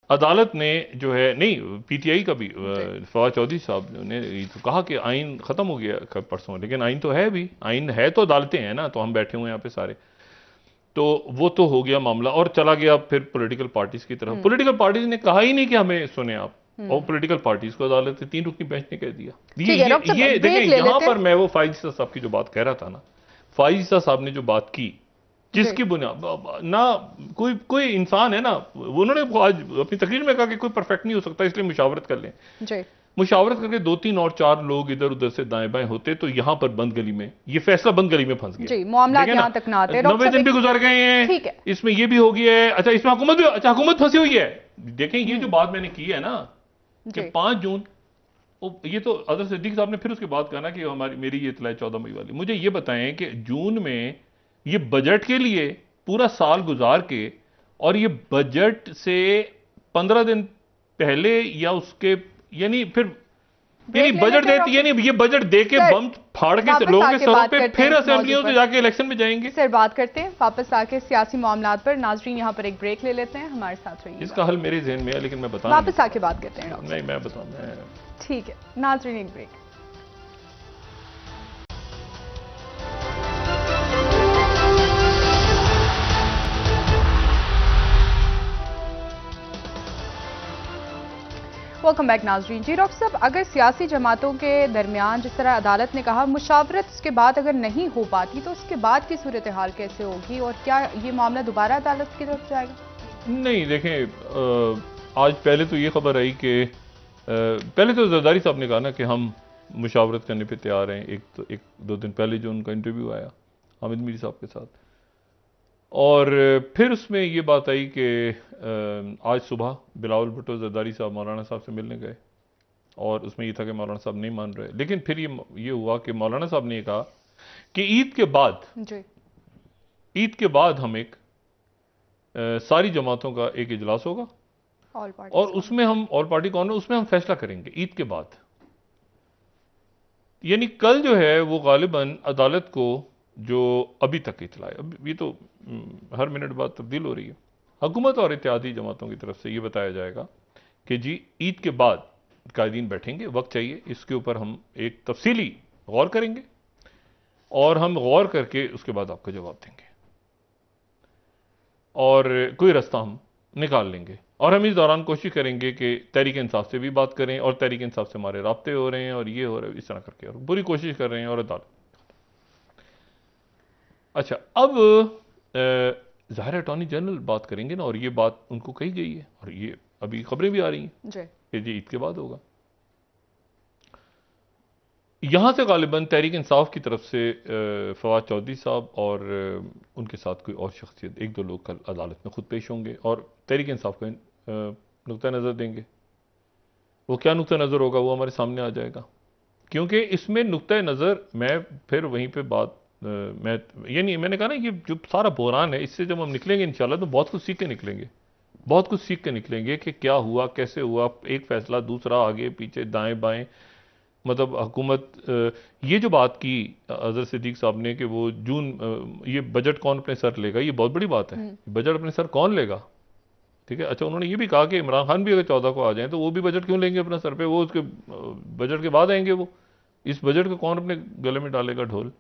अदालत ने जो है नहीं, पीटीआई का भी फवाद चौधरी साहब ने तो कहा कि आइन खत्म हो गया परसों, लेकिन आइन तो है भी, आइन है तो अदालतें हैं ना, तो हम बैठे हुए हैं यहाँ पे सारे, तो वो तो हो गया मामला और चला गया फिर पॉलिटिकल पार्टीज की तरफ। पॉलिटिकल पार्टीज ने कहा ही नहीं कि हमें सुने आप, और पॉलिटिकल पार्टीज को अदालत ने 3 रुकनी बेंच ने कह दिया। ठीक है डॉक्टर साहब, ये देखें, ब्रेक ले यहां लेते पर हैं। मैं वो फाइज़ साहब की जो बात कह रहा था ना, फाइज़ साहब ने जो बात की, जिसकी बुनियाद ना, कोई कोई इंसान है ना, उन्होंने आज अपनी तकरीर में कहा कि कोई परफेक्ट नहीं हो सकता, इसलिए मुशावरत कर लें। जी मुशावरत करके 2-3 और 4 लोग इधर उधर से दाएं बाएं होते तो यहां पर बंद गली में ये फैसला बंद गली में फंस गया। जी, मामला देखें यहाँ ना, तक ना आते। 90 दिन भी गुजर गए हैं, ठीक है। इसमें ये भी हो गया है, अच्छा इसमें हुकूमत भी, अच्छा हुकूमत फंसी हुई है। देखें ये जो बात मैंने की है ना कि 5 जून, ये तो अदर सिद्दीक साहब ने फिर उसके बाद कहा ना कि हमारी मेरी ये इतला 14 मई वाली, मुझे ये बताएं कि जून में ये बजट के लिए पूरा साल गुजार के, और ये बजट से 15 दिन पहले या उसके, यानी फिर यानी बजट देती, यानी ये बजट दे के बम फाड़ के लोगों के सरों पे, फिर असेंबलियों से जाके इलेक्शन में जाएंगे। सर बात करते हैं वापस आके सियासी मामलात पर। नाजरीन यहाँ पर एक ब्रेक ले लेते हैं, हमारे साथ रहिए। इसका हल मेरे जहन में है, लेकिन मैं बता वापस आके बात करते हैं डॉक्टर। नहीं मैं बताऊँ, ठीक है नाजरीन, एक ब्रेक। वेलकम बैक नाजरीन। जी डॉक्टर साहब, अगर सियासी जमातों के दरमियान जिस तरह अदालत ने कहा मुशावरत उसके बाद अगर नहीं हो पाती तो उसके बाद की सूरत हाल कैसे होगी, और क्या ये मामला दोबारा अदालत की तरफ जाएगा? नहीं देखें, आज पहले तो ये खबर आई कि पहले तो जरदारी साहब ने कहा ना कि हम मुशावरत करने पे तैयार हैं, एक दो दिन पहले जो उनका इंटरव्यू आया हामिद मीर साहब के साथ, और फिर उसमें ये बात आई कि आज सुबह बिलावल भुट्टो जरदारी साहब मौलाना साहब से मिलने गए, और उसमें ये था कि मौलाना साहब नहीं मान रहे, लेकिन फिर ये हुआ कि मौलाना साहब ने ये कहा कि ईद के बाद हम एक सारी जमातों का एक इजलास होगा, और उसमें हम ऑल पार्टी कौन है उसमें हम फैसला करेंगे ईद के बाद। यानी कल जो है वो गालिबन अदालत को जो अभी तक इतला है, अब ये तो हर मिनट बाद तब्दील हो रही है, हुकूमत और इत्तेहादी जमातों की तरफ से ये बताया जाएगा कि जी ईद के बाद कायदीन बैठेंगे, वक्त चाहिए, इसके ऊपर हम एक तफसीली गौर करेंगे, और हम गौर करके उसके बाद आपको जवाब देंगे, और कोई रास्ता हम निकाल लेंगे, और हम इस दौरान कोशिश करेंगे कि तहरीक इंसाफ से भी बात करें, और तहरीक इंसाफ से हमारे राब्ते हो रहे हैं, और ये हो रहा है, इस तरह करके और पूरी कोशिश कर रहे हैं, और अदालत। अच्छा, अब ज़ाहिर अटॉर्नी जनरल बात करेंगे ना, और ये बात उनको कही गई है, और ये अभी खबरें भी आ रही हैं कि जी ईद के बाद होगा। यहां से गालिबन तहरीक इंसाफ की तरफ से फवाद चौधरी साहब और उनके साथ कोई और शख्सियत, एक दो लोग कल अदालत में खुद पेश होंगे और तहरीक इंसाफ का नुक्ता नज़र देंगे। वो क्या नुक्ता नज़र होगा वो हमारे सामने आ जाएगा, क्योंकि इसमें नुक्ता नज़र, मैं फिर वहीं पे बात मैं यानी मैंने कहा ना, ये जो सारा बहरान है, इससे जब हम निकलेंगे इंशाल्लाह तो बहुत कुछ सीख के निकलेंगे, बहुत कुछ सीख के निकलेंगे कि क्या हुआ, कैसे हुआ, एक फैसला दूसरा, आगे पीछे दाएं बाएं, मतलब हुकूमत ये जो बात की अजहर सिद्दीक साहब ने कि वो जून ये बजट कौन अपने सर लेगा, ये बहुत बड़ी बात है। बजट अपने सर कौन लेगा? ठीक है। अच्छा, उन्होंने ये भी कहा कि इमरान खान भी अगर 14 को आ जाएं तो वो भी बजट क्यों लेंगे अपने सर पे, वो उसके बजट के बाद आएंगे, वो इस बजट को कौन अपने गले में डालेगा ढोल।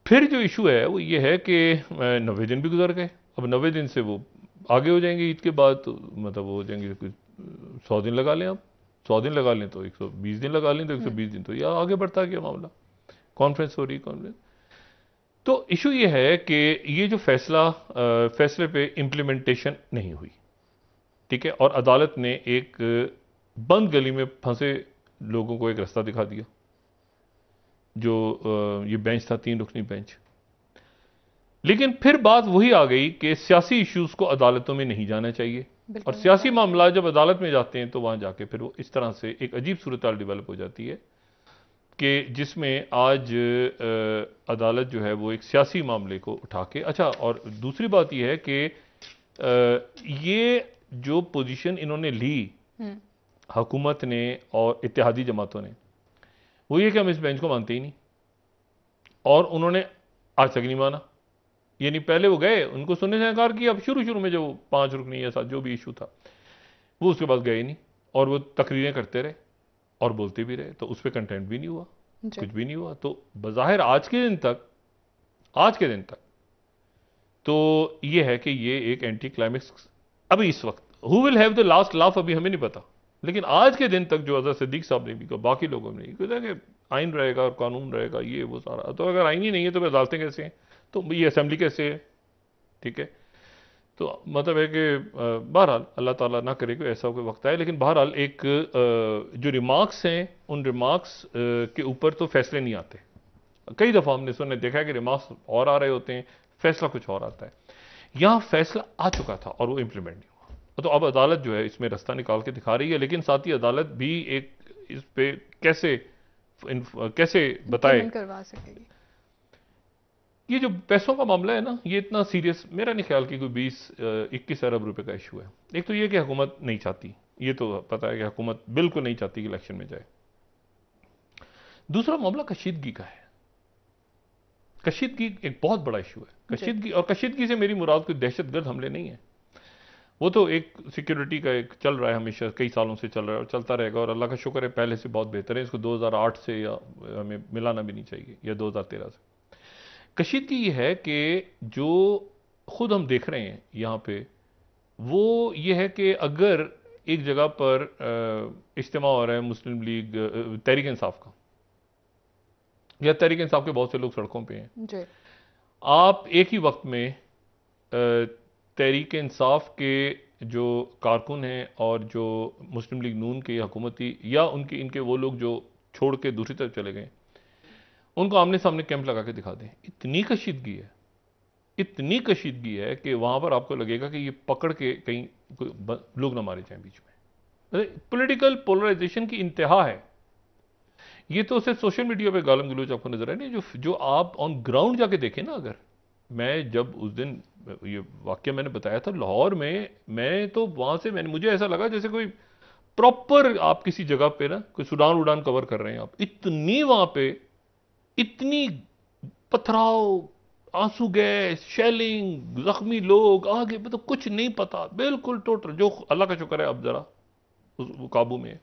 फिर जो इशू है वो ये है कि 90 दिन भी गुजर गए, अब 90 दिन से वो आगे हो जाएंगे ईद के बाद, तो मतलब वो हो जाएंगे कुछ 100 दिन लगा लें, आप 100 दिन लगा लें तो 120 दिन लगा लें तो 120 दिन, तो या आगे बढ़ता गया मामला, कॉन्फ्रेंस हो रही कॉन्फ्रेंस। तो इशू ये है कि ये जो फैसले पे इम्प्लीमेंटेशन नहीं हुई, ठीक है, और अदालत ने एक बंद गली में फंसे लोगों को एक रास्ता दिखा दिया, जो ये बेंच था 3 रुकनी बेंच। लेकिन फिर बात वही आ गई कि सियासी इश्यूज को अदालतों में नहीं जाना चाहिए, और सियासी मामला जब अदालत में जाते हैं तो वहां जाके फिर वो इस तरह से एक अजीब सूरत डेवलप हो जाती है कि जिसमें आज अदालत जो है वो एक सियासी मामले को उठा के, अच्छा, और दूसरी बात यह है कि ये जो पोजीशन इन्होंने ली हुकूमत ने और इत्तेहादी जमातों ने, वो ये कि हम इस बेंच को मानते ही नहीं, और उन्होंने आज तक नहीं माना। यानी पहले वो गए, उनको सुनने से इनकार किया, अब शुरू में जो 5 रुकनी या 7 जो भी इशू था, वो उसके पास गए नहीं और वो तकरीरें करते रहे और बोलते भी रहे, तो उस पर कंटेंट भी नहीं हुआ, कुछ भी नहीं हुआ। तो बज़ाहिर आज के दिन तक तो ये है कि ये एक एंटी क्लाइमेक्स अभी इस वक्त, who will have the last laugh अभी हमें नहीं पता, लेकिन आज के दिन तक जो अजहर सिद्दीक साहब ने भी कहा, बाकी लोगों ने नहीं कहा कि आइन रहेगा और कानून रहेगा, ये वो सारा। तो अगर आइन ही नहीं है तो फिर अदालतें कैसे हैं, तो ये असेंबली कैसे है? ठीक है, तो मतलब है कि बहरहाल अल्लाह ताला ना करे कोई ऐसा कोई वक्त आए, लेकिन बहरहाल एक जो रिमार्क्स हैं उन रिमार्क्स के ऊपर तो फैसले नहीं आते। कई दफ़ा हमने सुनने देखा है कि रिमार्क्स और आ रहे होते हैं, फैसला कुछ और आता है। यहां फैसला आ चुका था और वो इंप्लीमेंट नहीं हुआ, तो अब अदालत जो है इसमें रास्ता निकाल के दिखा रही है, लेकिन साथ ही अदालत भी एक इस पे कैसे बताए करवा सकेगी। ये जो पैसों का मामला है ना, ये इतना सीरियस मेरा नहीं ख्याल कि कोई 20-21 अरब रुपए का इशू है। एक तो ये कि हुकूमत नहीं चाहती, ये तो पता है कि हुकूमत बिल्कुल नहीं चाहती कि इलेक्शन में जाए। दूसरा मामला कशीदगी का है। कशीदगी एक बहुत बड़ा इशू है। कशीदगी, और कशीदगी से मेरी मुराद कोई दहशतगर्द हमले नहीं है, वो तो एक सिक्योरिटी का एक चल रहा है, हमेशा कई सालों से चल रहा है और चलता रहेगा, और अल्लाह का शुक्र है पहले से बहुत बेहतर है। इसको 2008 से या हमें मिलाना भी नहीं चाहिए, या 2013 से। कशीदगी ये है कि जो खुद हम देख रहे हैं यहाँ पे, वो ये है कि अगर एक जगह पर इज्तिमा हो रहा है मुस्लिम लीग तहरीक इंसाफ का, या तहरीक इंसाफ के बहुत से लोग सड़कों पे हैं जी। आप एक ही वक्त में तहरीक इंसाफ के जो कारकुन हैं और जो मुस्लिम लीग नून के हुकूमती या उनके इनके वो लोग जो छोड़ के दूसरी तरफ चले गए, उनको आमने सामने कैंप लगा के दिखा दें। इतनी कशीदगी है कि वहां पर आपको लगेगा कि ये पकड़ के कहीं लोग ना मारे जाएं बीच में। पॉलिटिकल पोलराइजेशन की इंतहा है। ये तो सिर्फ सोशल मीडिया पे गालम गलोच आपको नजर आए नहीं, जो आप ऑन ग्राउंड जाके देखें ना। अगर मैं जब उस दिन ये वाक्य मैंने बताया था लाहौर में, मैं तो वहां से मुझे ऐसा लगा जैसे कोई प्रॉपर आप किसी जगह पे ना कोई सुडान उड़ान कवर कर रहे हैं आप। इतनी वहां पे इतनी पथराव, आंसू गैस, शेलिंग, जख्मी लोग आगे, मतलब कुछ नहीं पता, बिल्कुल टोटल। जो अल्लाह का शुक्र है अब जरा वो काबू में है।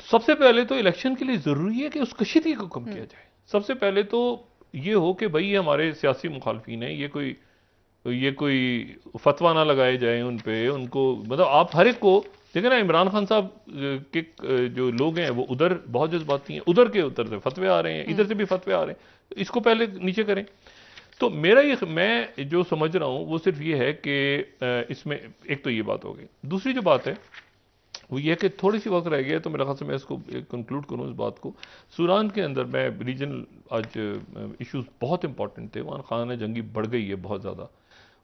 तो सबसे पहले तो इलेक्शन के लिए जरूरी है कि उस कशीदगी को कम किया जाए। सबसे पहले तो ये हो कि भाई ये हमारे सियासी मुखालफिन है, ये कोई फतवा ना लगाए जाए उन पे, उनको मतलब आप हर एक को देखें ना। इमरान खान साहब के जो लोग हैं वो उधर बहुत जज्बाती हैं, उधर से फतवे आ रहे हैं, इधर से भी फतवे आ रहे हैं, इसको पहले नीचे करें। तो मैं जो समझ रहा हूं वो सिर्फ ये है कि इसमें एक तो ये बात हो गई। दूसरी जो बात है वो ये है कि थोड़ी सी वक्त रह गया, तो मेरे ख्याल से मैं इसको कंक्लूड करूं इस बात को। सूडान के अंदर मैं रीजनल आज इश्यूज बहुत इंपॉर्टेंट थे, वहाँ खाना जंगी बढ़ गई है बहुत ज़्यादा,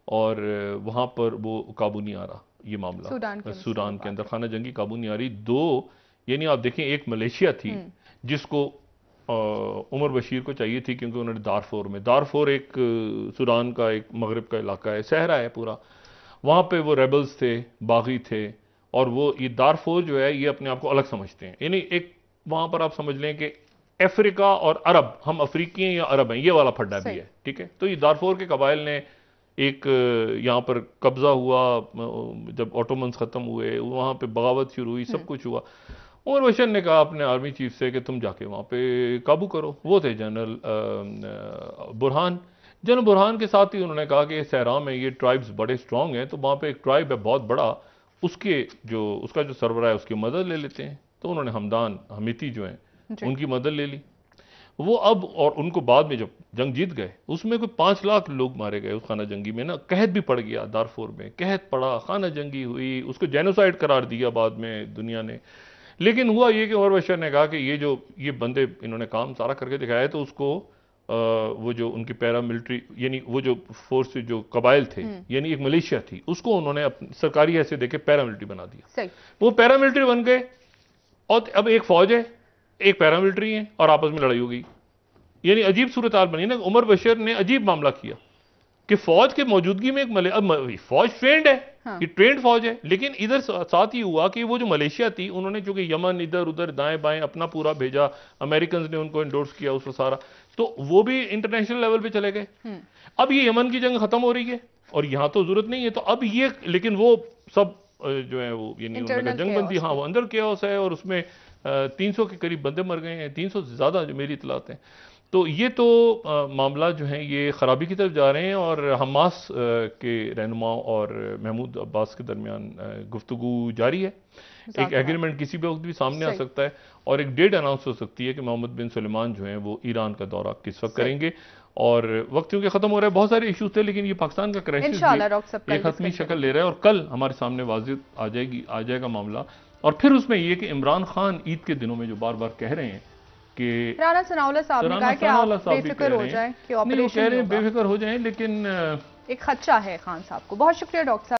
और वहाँ पर वो काबू नहीं आ रहा ये मामला। सूडान के अंदर खाना जंगी काबू नहीं आ रही। दो यानी आप देखें, एक मलेशिया थी जिसको उमर बशीर को चाहिए थी, क्योंकि उन्होंने दारफोर एक सूडान का एक मगरब का इलाका है, सहरा है पूरा, वहाँ पे वो रेबल्स थे, बागी थे, और वो ये दारफोर जो है ये अपने आप को अलग समझते हैं। यानी एक वहाँ पर आप समझ लें कि अफ्रीका और अरब, हम अफ्रीकी हैं या अरब हैं, ये वाला फड्डा भी है। ठीक है, तो ये दारफोर के कबाइल ने एक यहाँ पर कब्जा हुआ, जब ऑटोमन्स खत्म हुए वहाँ पे बगावत शुरू हुई, सब कुछ हुआ। उमर बशीर ने कहा अपने आर्मी चीफ से कि तुम जाके वहाँ पे काबू करो। वो थे जनरल बुरहान। जनरल बुरहान के साथ ही उन्होंने कहा कि सहरा में ये ट्राइब्स बड़े स्ट्रांग हैं, तो वहाँ पे एक ट्राइब है बहुत बड़ा, उसका जो सरबराह है उसकी मदद ले लेते हैं। तो उन्होंने हमदान हमीती जो हैं उनकी मदद ले ली। वो अब, और उनको बाद में जब जंग जीत गए उसमें कोई 5 लाख लोग मारे गए उस खाना जंगी में ना। कहत भी पड़ गया दारफोर में, कहत पड़ा, खाना जंगी हुई, उसको जेनोसाइड करार दिया बाद में दुनिया ने। लेकिन हुआ ये कि उमर बशीर ने कहा कि ये बंदे इन्होंने काम सारा करके दिखाया, तो उसको वो जो उनकी पैरामिलिट्री यानी वो जो फोर्स जो कबाइल थे यानी एक मलेशिया थी, उसको उन्होंने सरकारी हैसियत देके पैरामिलिट्री बना दिया। वो पैरामिलिट्री बन गए, और अब एक फौज है एक पैरामिलिट्री है, और आपस में लड़ाई हो गई। यानी अजीब सूरत हाल बनी ना। उमर बशीर ने अजीब मामला किया कि फौज के मौजूदगी में अब फौज ट्रेंड है, ये ट्रेंड फौज है, लेकिन इधर साथ ही हुआ कि वो जो मलेशिया थी उन्होंने चूंकि यमन इधर उधर दाएं बाएं अपना पूरा भेजा, अमेरिकन ने उनको एंडोर्स किया उसको सारा, तो वो भी इंटरनेशनल लेवल पे चले गए। अब ये यमन की जंग खत्म हो रही है और यहां तो जरूरत नहीं है, तो अब ये, लेकिन वो सब जो है वो यानी उन्होंने जंगबंदी, हाँ वो अंदर केओस है और उसमें 300 के करीब बंदे मर गए हैं, 300 से ज़्यादा जो मेरी इतलात हैं। तो ये तो मामला जो है ये ख़राबी की तरफ जा रहे हैं और हमास के रहनुमाओं और महमूद अब्बास के दरमियान गुफ्तगू जारी है। एक एग्रीमेंट किसी भी वक्त भी सामने आ सकता है और एक डेट अनाउंस हो सकती है कि मोहम्मद बिन सुलेमान जो है वो ईरान का दौरा किस वक्त करेंगे। और वक्त क्योंकि खत्म हो रहा है, बहुत सारे इश्यूज थे, लेकिन ये पाकिस्तान का क्राइसिस एक हतमी शक्ल ले रहा है और कल हमारे सामने वाज़ेह आ जाएगा मामला। और फिर उसमें यह कि इमरान खान ईद के दिनों में जो बार बार कह रहे हैं कि राना सनाउल्लाह साहब ने कहा कि आप बेफिक्र हो जाएं कि ऑपरेशन कह रहे हैं बेफिक्र हो जाएं, लेकिन एक खदशा है खान साहब को। बहुत शुक्रिया डॉक्टर साहब।